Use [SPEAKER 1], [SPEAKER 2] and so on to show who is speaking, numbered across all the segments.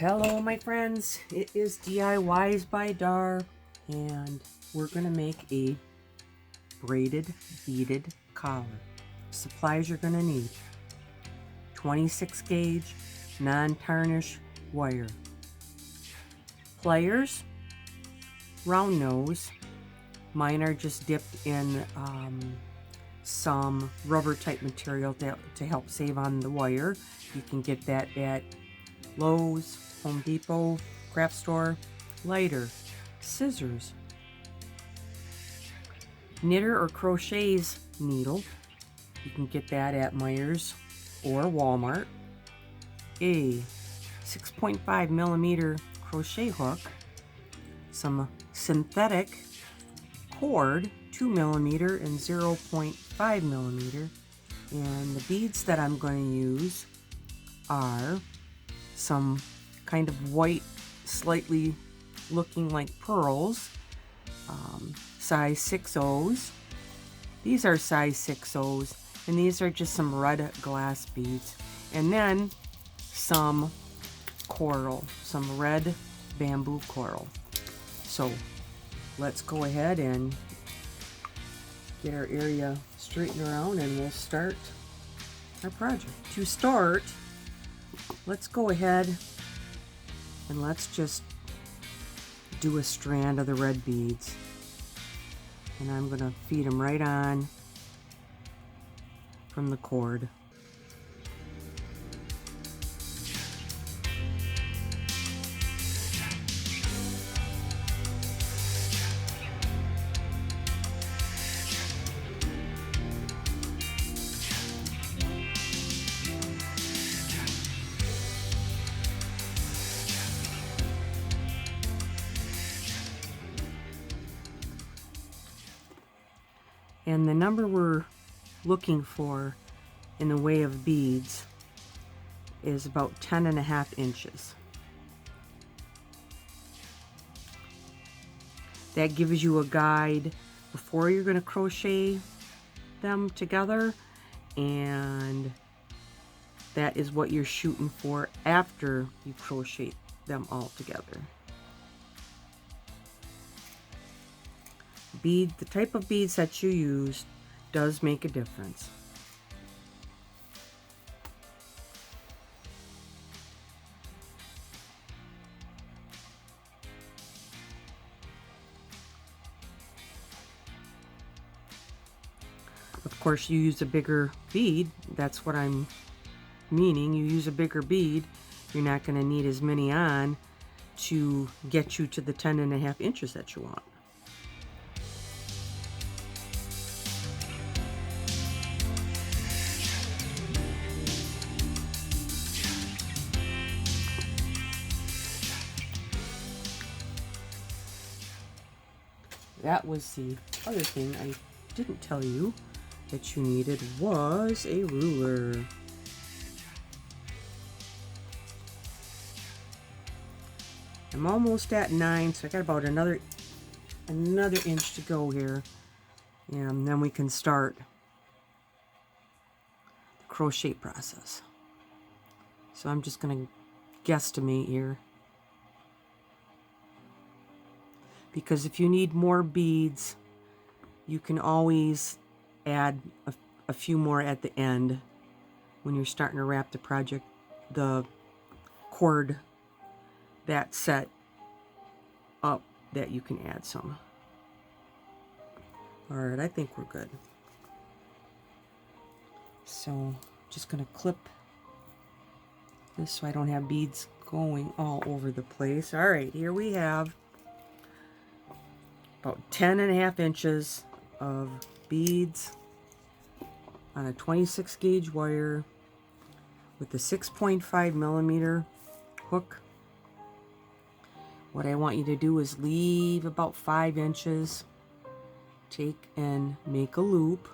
[SPEAKER 1] Hello my friends, it is diys-by-dar and we're going to make a braided beaded collar. Supplies you're going to need: 26 gauge non-tarnish wire, pliers, round nose. Mine are just dipped in some rubber type material to help save on the wire. You can get that at Lowe's, Home Depot, craft store. Lighter, scissors, knitter or crochet's needle. You can get that at Myers or Walmart. A 6.5 millimeter crochet hook, some synthetic cord, 2 millimeter and 0.5 millimeter, and the beads that I'm going to use are some kind of white, slightly looking like pearls, size 6/0s. These are size 6/0s, and these are just some red glass beads, and then some coral, some red bamboo coral. So let's go ahead and get our area straightened around and we'll start our project. To start, let's go ahead and let's just do a strand of the red beads, and I'm going to feed them right on from the cord. And the number we're looking for in the way of beads is about 10.5 inches. That gives you a guide before you're going to crochet them together, and that is what you're shooting for after you crochet them all together. The type of beads that you use does make a difference. Of course, you use a bigger bead. That's what I'm meaning. You use a bigger bead. You're not going to need as many on to get you to the 10.5 inches that you want. That was the other thing I didn't tell you that you needed, was a ruler. I'm almost at 9, so I got about another inch to go here, and then we can start the crochet process. So I'm just going to guesstimate here, because if you need more beads, you can always add a few more at the end when you're starting to wrap the project, the cord that's set up, that you can add some. All right, I think we're good. So just gonna clip this so I don't have beads going all over the place. All right, here we have about 10.5 inches of beads on a 26 gauge wire with the 6.5 millimeter hook. What I want you to do is leave about 5 inches, take and make a loop,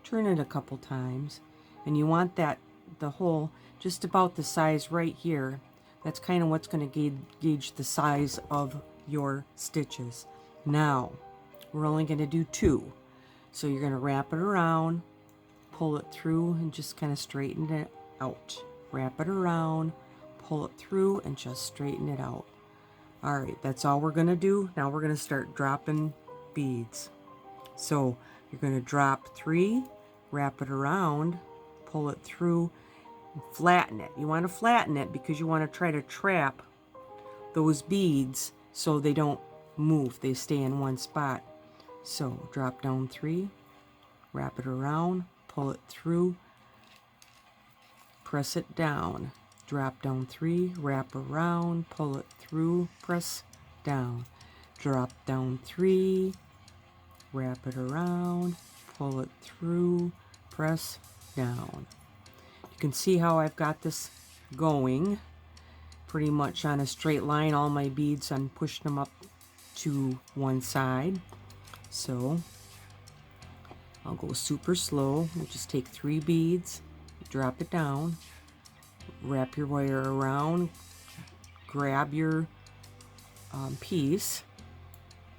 [SPEAKER 1] turn it a couple times, and you want that the hole just about the size right here. That's kind of what's going to gauge the size of your stitches. Now we're only going to do 2, so you're going to wrap it around, pull it through, and just kind of straighten it out. Wrap it around, pull it through, and just straighten it out. All right, that's all we're gonna do. Now we're gonna start dropping beads. So you're gonna drop 3, wrap it around, pull it through, and flatten it. You wanna flatten it because you wanna try to trap those beads so they don't move, they stay in one spot. So drop down 3, wrap it around, pull it through, press it down, drop down 3, wrap around, pull it through, press down, drop down 3, wrap it around, pull it through, press down. You can see how I've got this going pretty much on a straight line. All my beads, I'm pushing them up to one side. So I'll go super slow. We'll just take 3 beads, drop it down, wrap your wire around, grab your piece,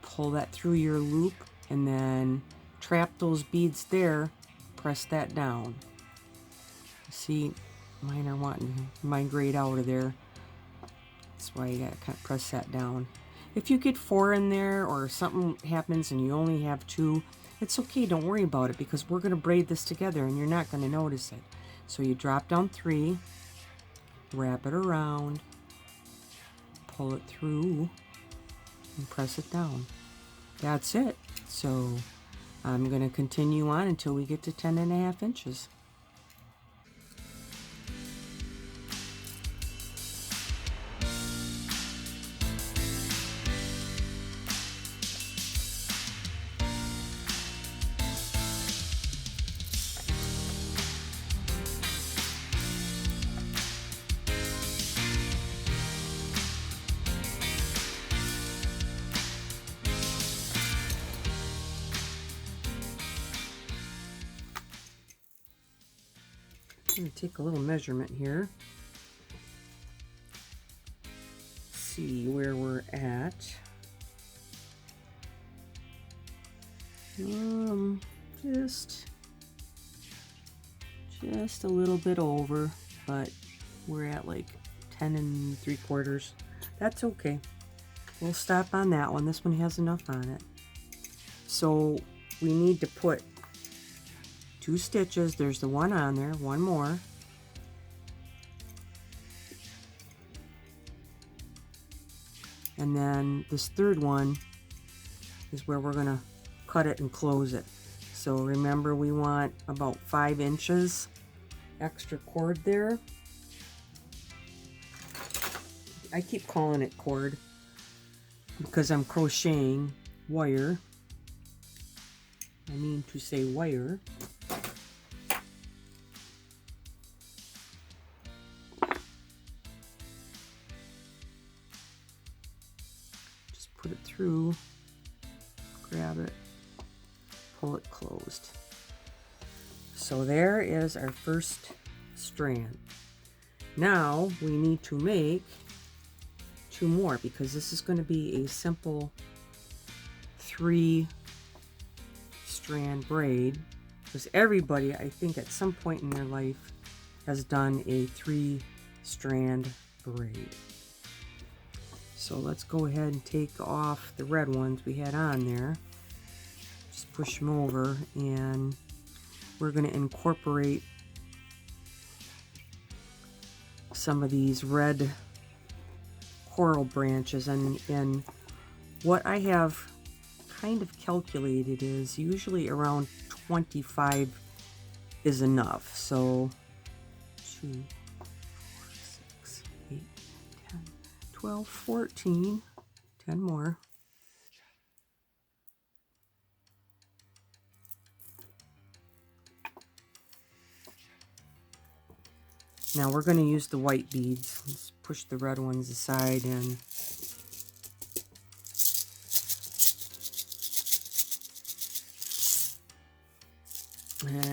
[SPEAKER 1] pull that through your loop, and then trap those beads there, press that down. See, mine are wanting to migrate out of there. That's why you gotta kind of press that down. If you get 4 in there or something happens and you only have 2, it's okay, don't worry about it, because we're gonna braid this together and you're not gonna notice it. So you drop down 3, wrap it around, pull it through, and press it down. That's it. So I'm gonna continue on until we get to 10.5 inches. I'm going to take a little measurement here. See where we're at. Just a little bit over, but we're at like 10 3/4. That's okay. We'll stop on that one. This one has enough on it. So we need to put 2 stitches. There's the one on there, one more. And then this third one is where we're gonna cut it and close it. So remember, we want about 5 inches extra cord there. I keep calling it cord because I'm crocheting wire. I mean to say wire. Just put it through, grab it, pull it closed. So there is our first strand. Now we need to make 2 more because this is going to be a simple 3 strand braid, because everybody, I think, at some point in their life has done a 3 strand braid. So let's go ahead and take off the red ones we had on there. Just push them over, and we're going to incorporate some of these red coral branches, and what I have kind of calculated is usually around 25 is enough. So 2, 4, 6, 8, 10, 12, 14, 10 more. Now we're going to use the white beads. Let's push the red ones aside, and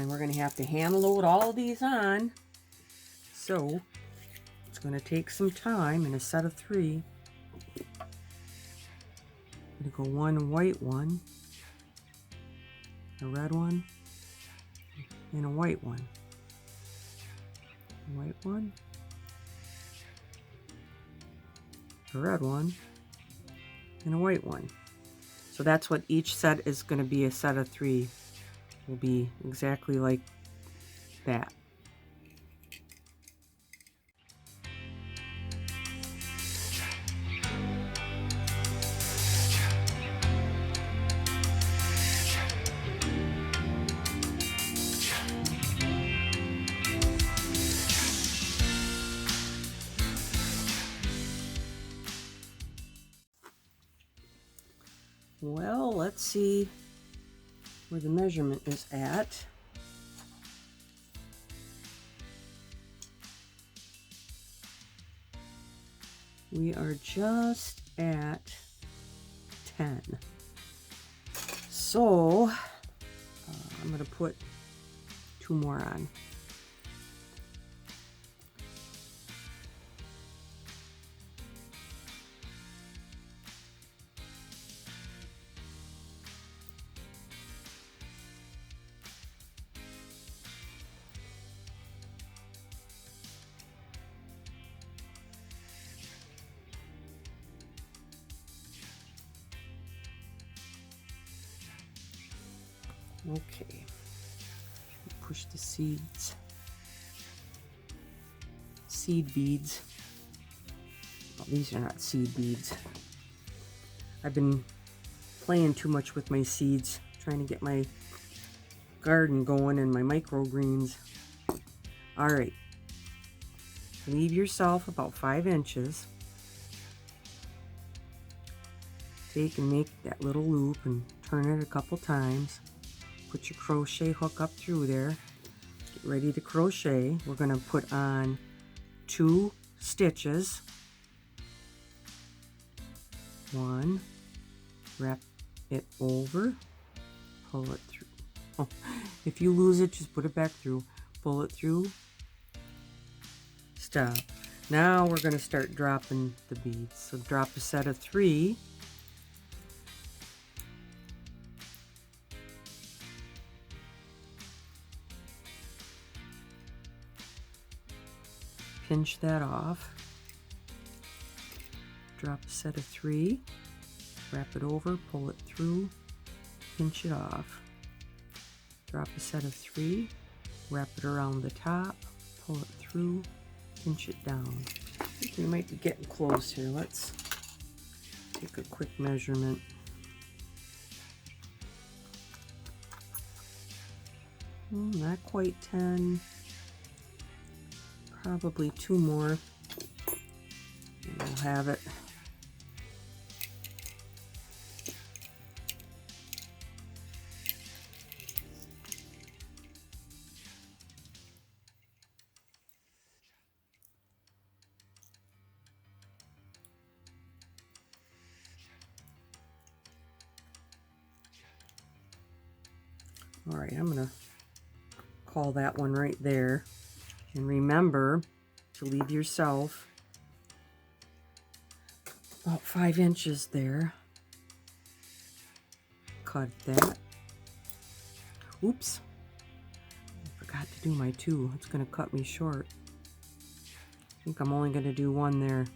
[SPEAKER 1] we're going to have to hand load all of these on. So it's going to take some time in a set of 3. I'm going to go 1 white one, a red one, and a white one. White one, a red one, and a white one. So that's what each set is going to be. A set of 3 will be exactly like that. Well, let's see where the measurement is at. We are just at 10. So I'm going to put 2 more on. Okay, push the seed beads. Oh, these are not seed beads. I've been playing too much with my seeds, trying to get my garden going and my microgreens. All right, leave yourself about 5 inches. Take and make that little loop and turn it a couple times. Put your crochet hook up through there. Get ready to crochet. We're going to put on 2 stitches. 1, wrap it over, pull it through. Oh, if you lose it, just put it back through. Pull it through, stop. Now we're going to start dropping the beads. So drop a set of 3. Pinch that off, drop a set of 3, wrap it over, pull it through, pinch it off, drop a set of 3, wrap it around the top, pull it through, pinch it down. I think we might be getting close here. Let's take a quick measurement. Not quite 10. Probably 2 more, and we'll have it. All right, I'm gonna call that one right there. And remember to leave yourself about 5 inches there. Cut that. Oops. I forgot to do my 2. It's going to cut me short. I think I'm only going to do 1 there.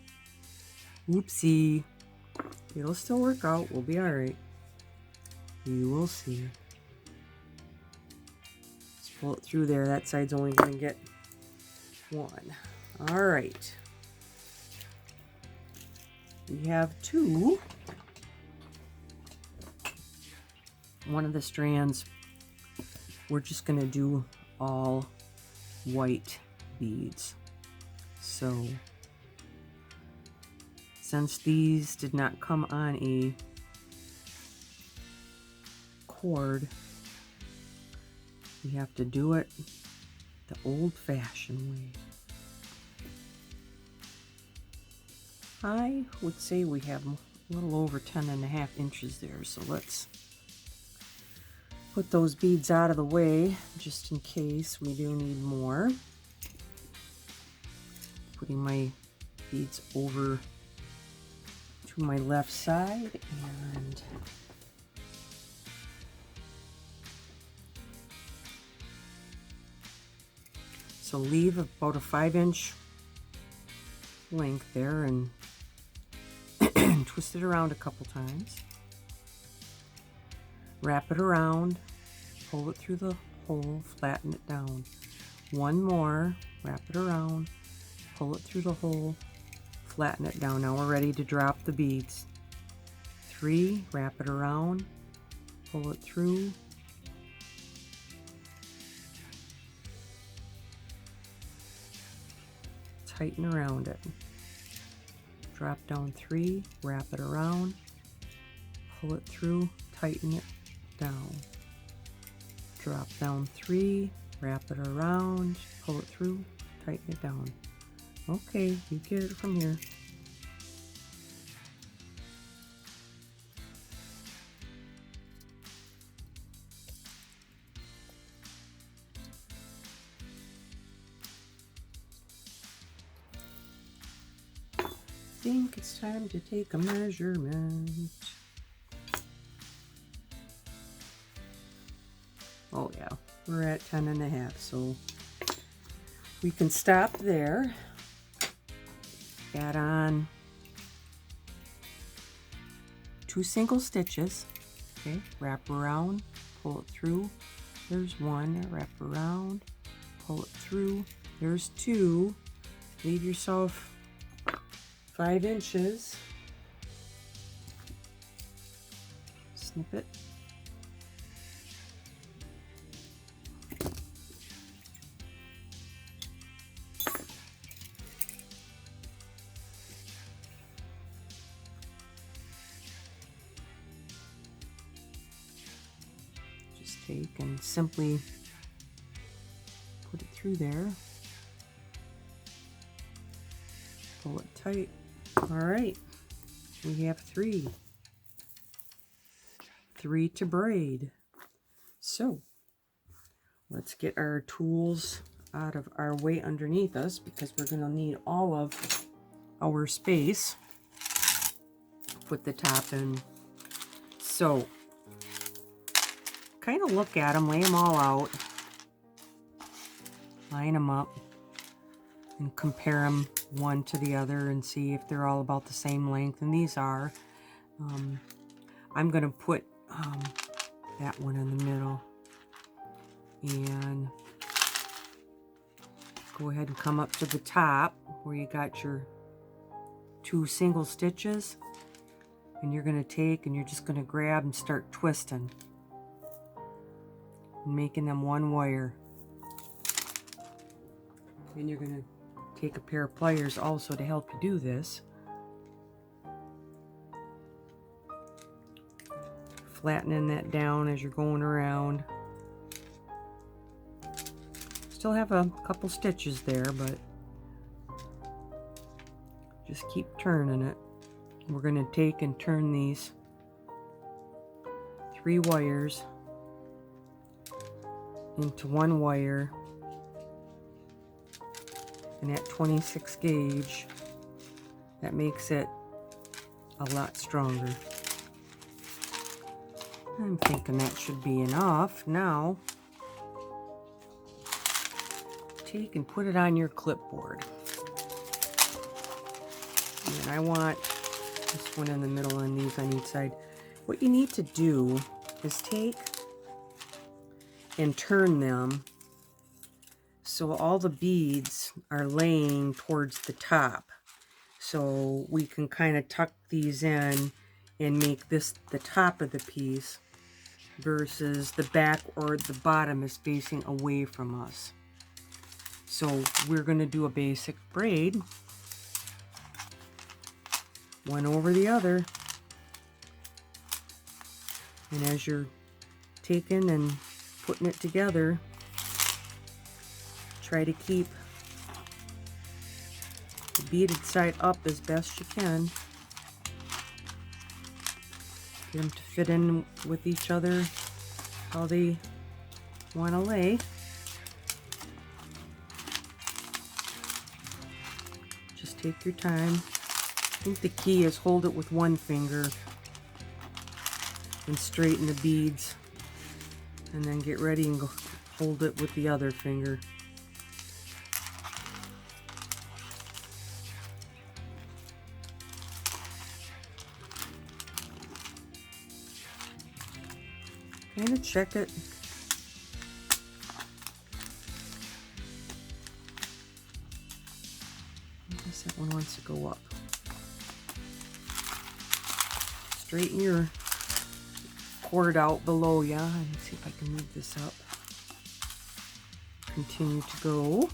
[SPEAKER 1] Oopsie. It'll still work out. We'll be all right. You will see. Let's pull it through there. That side's only going to get 1. All right. We have 2. One of the strands, we're just going to do all white beads. So, since these did not come on a cord, we have to do it the old-fashioned way. I would say we have a little over 10.5 inches there, so let's put those beads out of the way just in case we do need more. Putting my beads over to my left side, and so leave about a 5-inch length there and twist it around a couple times, wrap it around, pull it through the hole, flatten it down. One more, wrap it around, pull it through the hole, flatten it down. Now we're ready to drop the beads. 3, wrap it around, pull it through, tighten around it. Drop down 3, wrap it around, pull it through, tighten it down. Drop down 3, wrap it around, pull it through, tighten it down. Okay, you get it from here. I think it's time to take a measurement. Oh yeah, we're at 10.5, so we can stop there. Add on 2 single stitches. Okay, wrap around, pull it through. There's 1, wrap around, pull it through. There's 2. Leave yourself 5 inches. Snip it. Just take and simply put it through there. Pull it tight. All right, we have 3 to braid. So let's get our tools out of our way underneath us, because we're going to need all of our space. Put the top in. So kind of look at them, lay them all out, line them up, and compare them one to the other and see if they're all about the same length, and these are. I'm going to put that one in the middle, and go ahead and come up to the top where you got your 2 single stitches, and you're going to take and you're just going to grab and start twisting and making them one wire. And you're going to take a pair of pliers also to help you do this. Flattening that down as you're going around. Still have a couple stitches there, but just keep turning it. We're going to take and turn these 3 wires into 1 wire. And at 26 gauge, that makes it a lot stronger. I'm thinking that should be enough. Now, take and put it on your clipboard. And I want this one in the middle and these on each side. What you need to do is take and turn them so all the beads are laying towards the top. So we can kind of tuck these in and make this the top of the piece versus the back or the bottom is facing away from us. So we're going to do a basic braid, one over the other. And as you're taking and putting it together, try to keep the beaded side up as best you can. Get them to fit in with each other how they want to lay. Just take your time. I think the key is hold it with one finger and straighten the beads, and then get ready and go hold it with the other finger. kind of check it. I guess that one wants to go up. Straighten your cord out below ya. Let me see if I can move this up. Continue to go.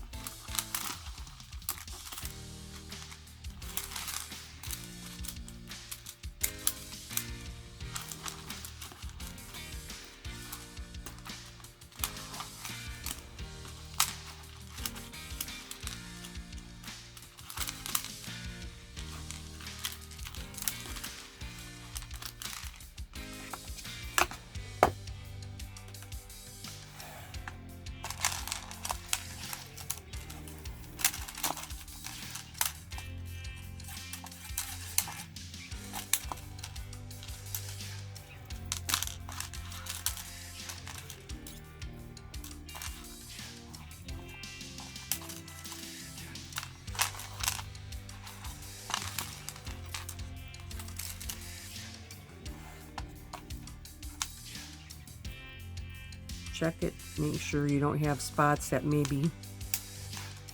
[SPEAKER 1] Check it, make sure you don't have spots that may be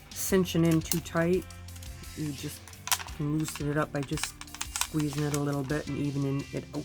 [SPEAKER 1] cinching in too tight. You just can loosen it up by just squeezing it a little bit and evening it out.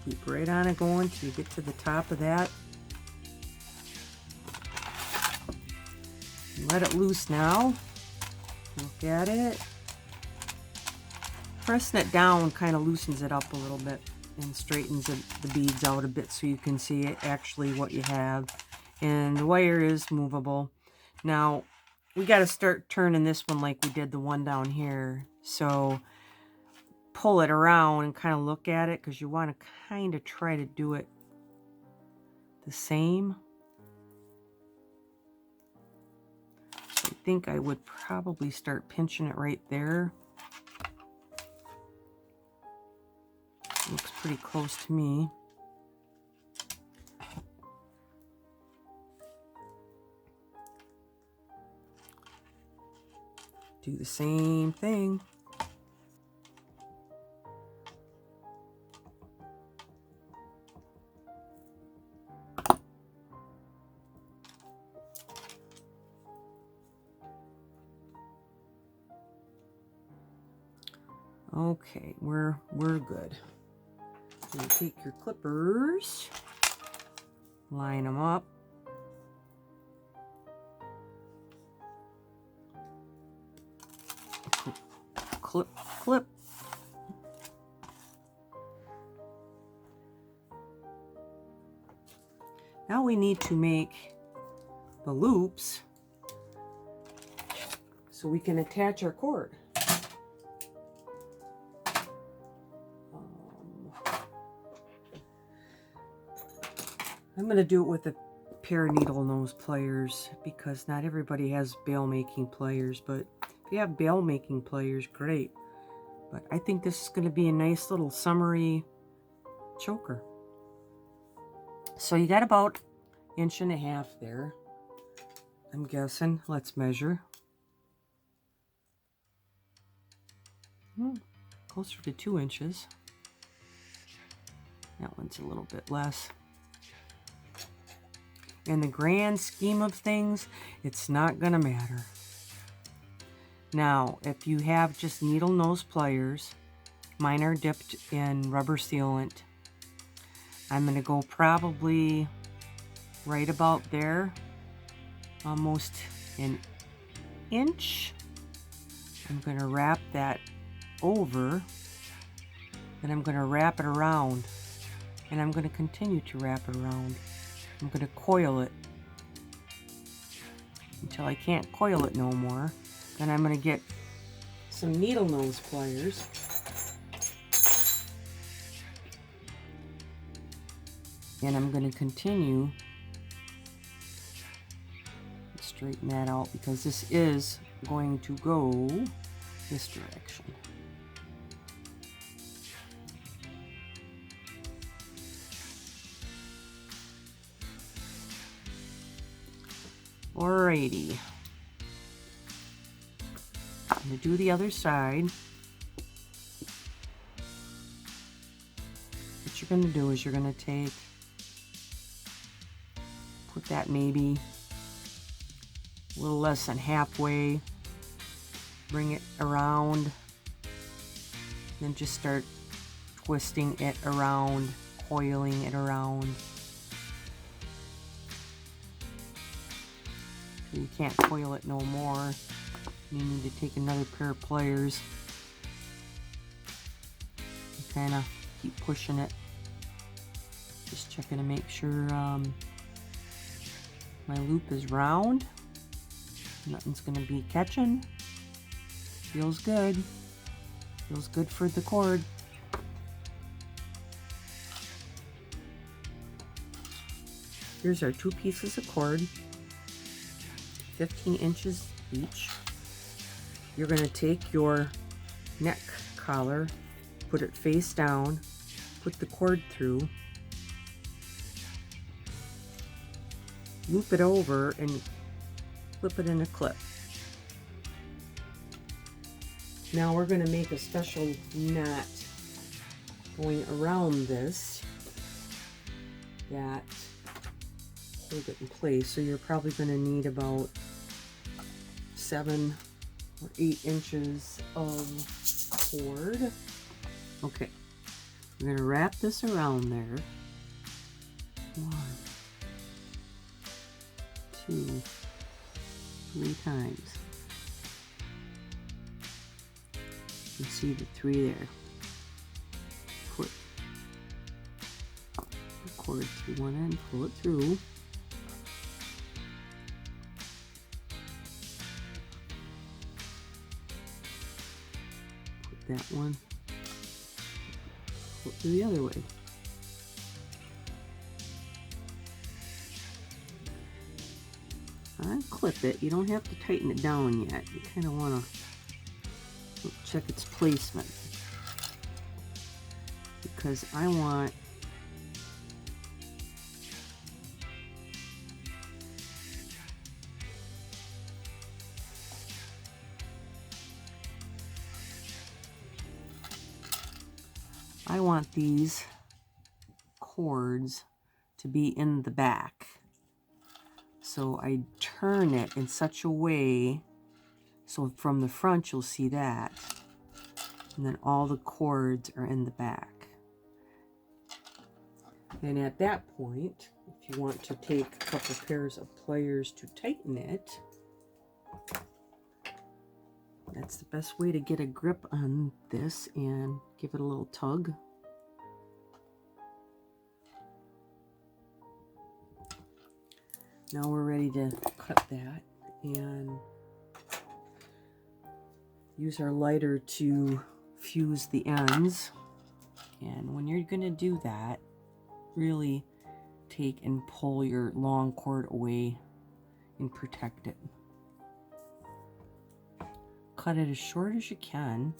[SPEAKER 1] Keep right on it going till you get to the top of that. Let it loose now. Look at it. Pressing it down kind of loosens it up a little bit and straightens the beads out a bit so you can see it actually what you have. And the wire is movable. Now, we got to start turning this one like we did the one down here. So pull it around and kind of look at it because you want to kind of try to do it the same. So I think I would probably start pinching it right there. Looks pretty close to me. Do the same thing. Okay, we're good. You take your clippers, line them up. Clip, clip. Now we need to make the loops so we can attach our cord. I'm going to do it with a pair of needle nose pliers because not everybody has bail making pliers, but if you have bail making pliers, great. But I think this is going to be a nice little summery choker. So you got about 1.5 inches there, I'm guessing. Let's measure. Closer to 2 inches. That one's a little bit less. In the grand scheme of things, it's not going to matter. Now, if you have just needle nose pliers, mine are dipped in rubber sealant, I'm going to go probably right about there, almost an inch. I'm going to wrap that over, then I'm going to wrap it around, and I'm going to continue to wrap it around. I'm going to coil it until I can't coil it no more. Then I'm going to get some needle nose pliers. And I'm going to continue to straighten that out because this is going to go this direction. Alrighty. I'm going to do the other side. What you're going to do is you're going to put that maybe a little less than halfway, bring it around, then just start twisting it around, coiling it around. So you can't coil it no more. You need to take another pair of pliers and kind of keep pushing it. Just checking to make sure my loop is round. Nothing's going to be catching. Feels good. Feels good for the cord. Here's our 2 pieces of cord, 15 inches each. You're going to take your neck collar, put it face down, put the cord through, loop it over, and flip it in a clip. Now we're going to make a special knot going around this that hold it in place. So you're probably going to need about 7 or 8 inches of cord. Okay, we're going to wrap this around there. 1, 2, 3 times. You can see the 3 there. Put the cord through one end, pull it through. Put that one, pull it through the other way. Unclip it. You don't have to tighten it down yet. You kind of want to check its placement because I want these cords to be in the back. So I turn it in such a way so from the front you'll see that, and then all the cords are in the back. And at that point, if you want to take a couple pairs of pliers to tighten it, that's the best way to get a grip on this and give it a little tug. Now we're ready to cut that and use our lighter to fuse the ends. And when you're going to do that, really take and pull your long cord away and protect it. Cut it as short as you can.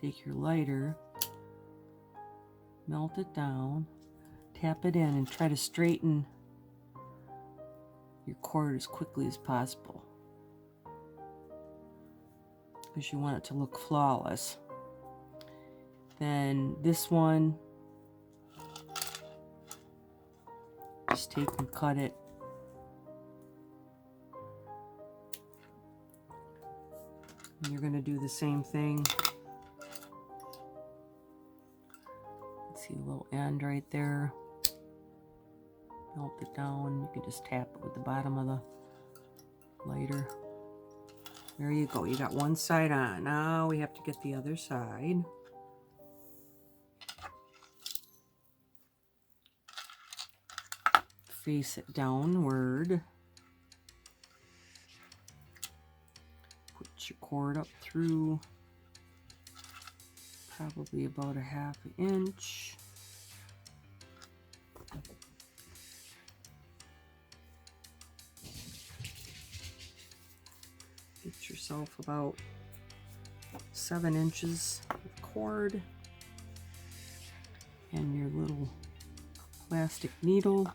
[SPEAKER 1] Take your lighter, melt it down, tap it in, and try to straighten your cord as quickly as possible because you want it to look flawless. Then this one, just take and cut it. And you're going to do the same thing See a little end right there. Melt it down. You can just tap it with the bottom of the lighter. There you go. You got one side on. Now we have to get the other side. Face it downward. Put your cord up through probably about a 1/2 inch. Get yourself about 7 inches of cord and your little plastic needle.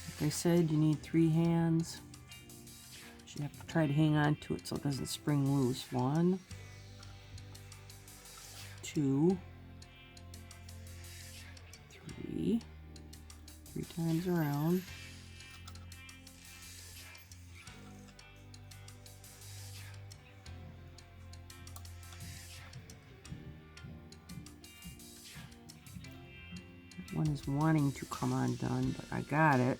[SPEAKER 1] Like I said, you need 3 hands. You have to try to hang on to it so it doesn't spring loose. 1, 2, 3. 3 times around. That one is wanting to come undone, but I got it.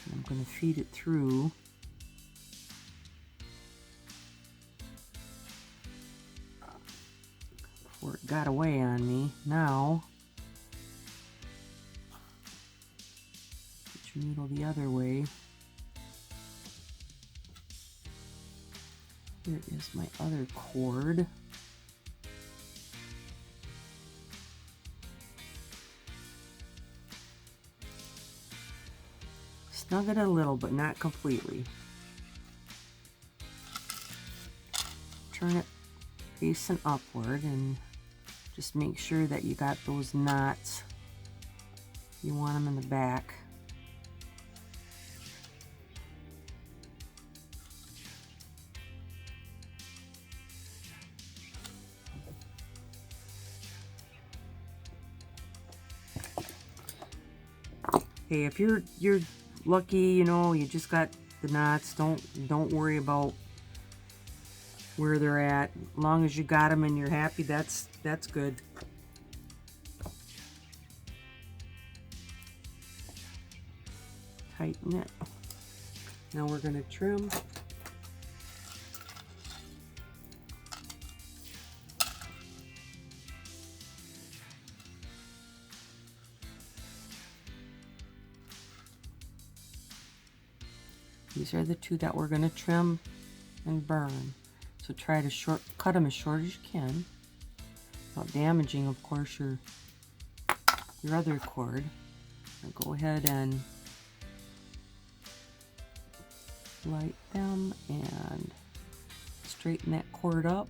[SPEAKER 1] And I'm going to feed it through. Before it got away on me. Now, put your needle the other way. Here is my other cord. Snug it a little, but not completely. Turn it facing upward and just make sure that you got those knots. You want them in the back. Hey, if you're lucky, you know, you just got the knots, don't worry about where they're at. As long as you got them and you're happy, that's good. Tighten it. Now we're going to trim. These are the 2 that we're going to trim and burn. So try to cut them as short as you can, without damaging, of course, your other cord. Now go ahead and light them and straighten that cord up.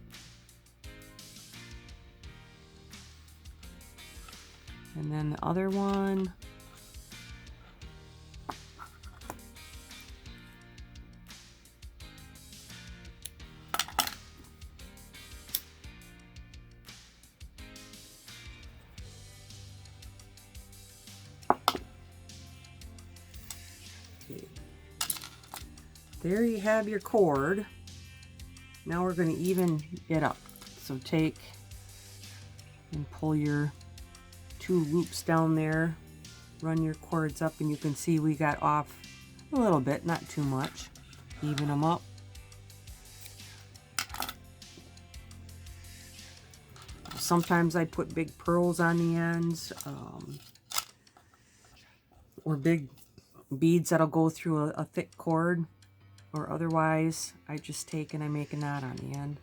[SPEAKER 1] And then the other one. There you have your cord. Now we're going to even it up. So take and pull your 2 loops down there, run your cords up, and you can see we got off a little bit, not too much. Even them up. Sometimes I put big pearls on the ends, or big beads that'll go through a thick cord. Or otherwise, I just take and I make a knot on the end.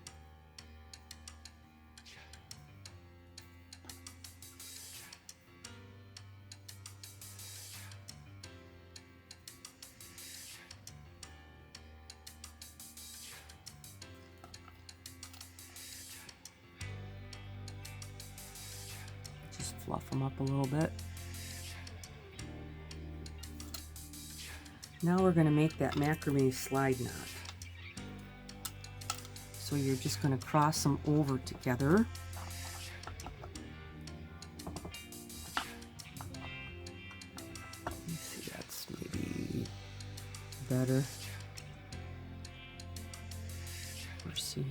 [SPEAKER 1] Just fluff them up a little bit. Now we're going to make that macrame slide knot. So you're just going to cross them over together. Let me see, that's maybe better. see.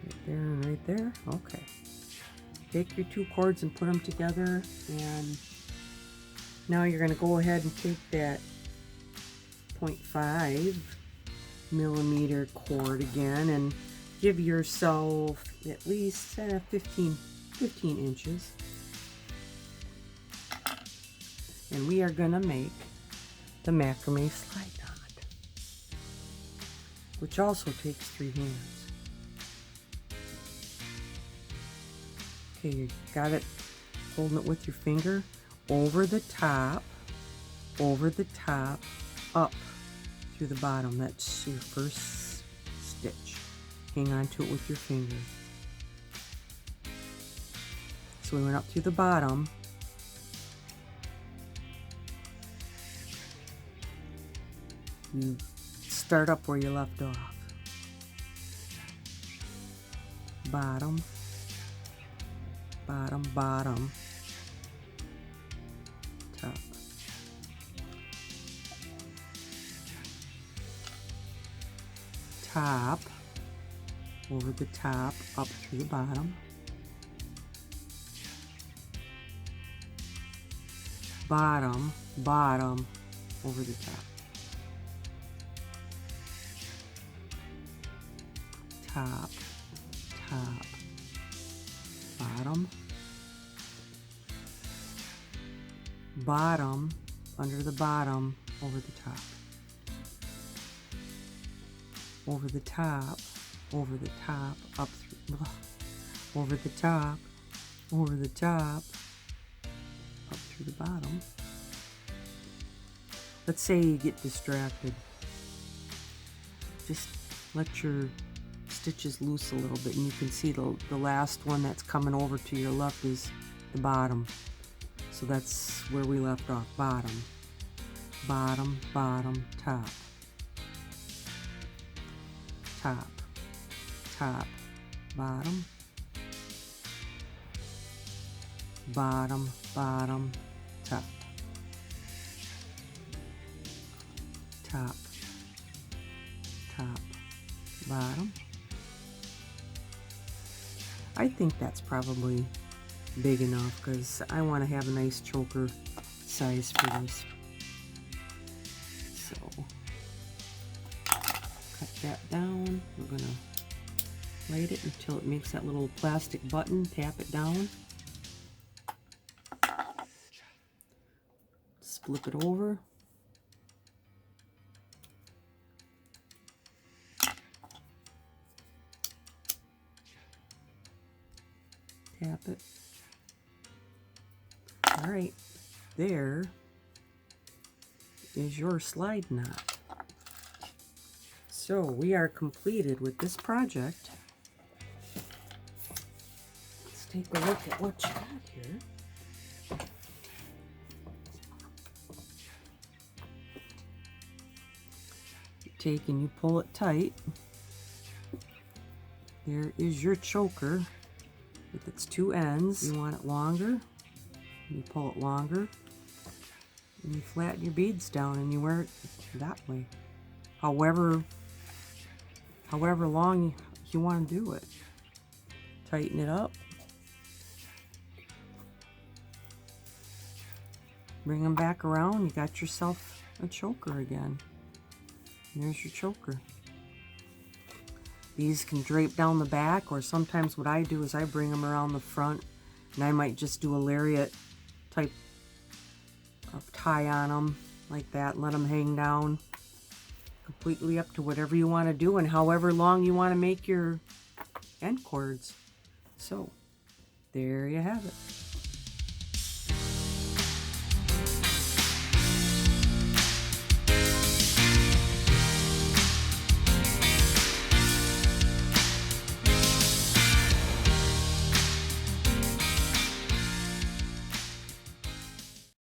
[SPEAKER 1] Right there and right there. Okay. Take your two cords and put them together, and now you're going to go ahead and take that 0.5 millimeter cord again and give yourself at least 15 inches. And we are going to make the macrame slide knot, which also takes 3 hands. Okay, you got it, holding it with your finger over the top, up through the bottom. That's your first stitch. Hang on to it with your finger. So we went up through the bottom. You start up where you left off. Bottom, bottom, bottom, top. Top, over the top, up through the bottom. Bottom, bottom, over the top. Top, top, bottom, bottom, under the bottom, over the top. Over the top, up through, over the top, up through the bottom. Let's say you get distracted. Just let your stitches loose a little bit, and you can see the last one that's coming over to your left is the bottom. So that's where we left off. Bottom, bottom, bottom, top. Top, top, bottom, bottom, bottom, top, top, top, bottom. I think that's probably big enough because I want to have a nice choker size for this. So cut that down. We're going to light it until it makes that little plastic button. Tap it down. Flip it over. Tap it. All right, there is your slide knot. So we are completed with this project. Let's take a look at what you got here. You take and you pull it tight. There is your choker with its two ends. You want it longer, you pull it longer, and you flatten your beads down and you wear it that way. However long you want to do it. Tighten it up. Bring them back around. You got yourself a choker again. And there's your choker. These can drape down the back, or sometimes what I do is I bring them around the front, and I might just do a lariat type of tie on them like that, and let them hang down. Completely up to whatever you want to do and however long you want to make your end cords. So there you have it.